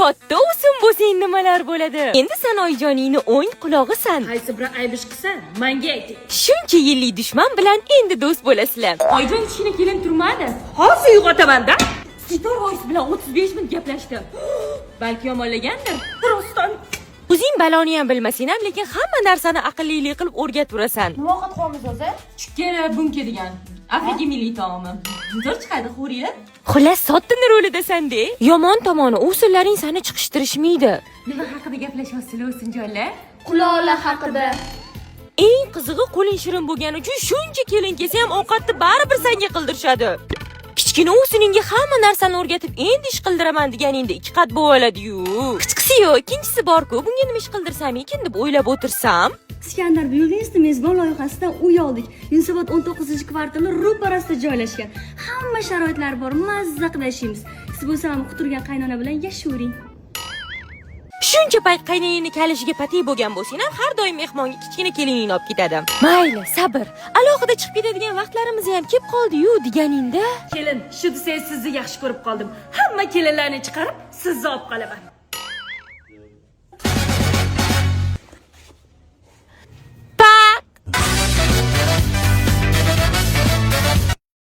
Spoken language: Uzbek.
Katta o'sim bo'lsang nimalar bo'ladi? Endi sen oyijoningni o'ng qulog'isan. Qaysi bir aybish qilsan, menga ayting. Shuncha yillik dushman bilan endi do'st bo'lasizlar. Oyijon ishini kelin turmadi. Hozir uyg'otaman-da. Sitor voice bilan 35 minut gaplashdi. Balki yomonlagandir. Rostdan. O'zing baloni ham bilmasang ham, lekin hamma narsani aqllilik qilib o'rgataverasan. Nima ovqat qilamiz o'zi? Chukkala bunka degan. Afrika milliy taomi. Zo'r chiqadi, xo'riylar. Xullas, sotdini rolidasan-de. Yomon tomoni, usullaring seni chiqishtirishmaydi. Nima haqida gaplashyapsizlar o'sinjonlar? Quloqlar haqida. Eng qizig'i qo'ling shirin bo'lgani uchun shuncha kelin kelsa ham ovqatni baribir senga qildirishadi. Kichkina o'siningga hamma narsani o'rgatib, endi ish qildiraman deganingda ikki qat bo'ladi-yu. Kichkisi yo'q, ikkinchisi bor-ku, bunga nima ish qildirsam ekan deb o'ylab o'tirsam. Iskandar Buildings mezbon loyihasidan uy oldik. Yunusobod 19-kvartali ro'parasida joylashgan. Hamma sharoitlar bor, mazza qilib yashaymiz. Siz bo'lsa ham quturgan qaynona bilan yashavering. Shuncha payt qaynonangni kalishiga patay bo'lgan bo'lsang ham, har doim mehmonga kichkina keliningni olib ketadi. Mayli, sabr. Alohida chiqib ketadigan vaqtlarimiz ham kelib qoldi-yu deganingda. Kelin, shu desa sizni yaxshi ko'rib qoldim. Hamma kelinlarni chiqarib, sizni olib qolaman.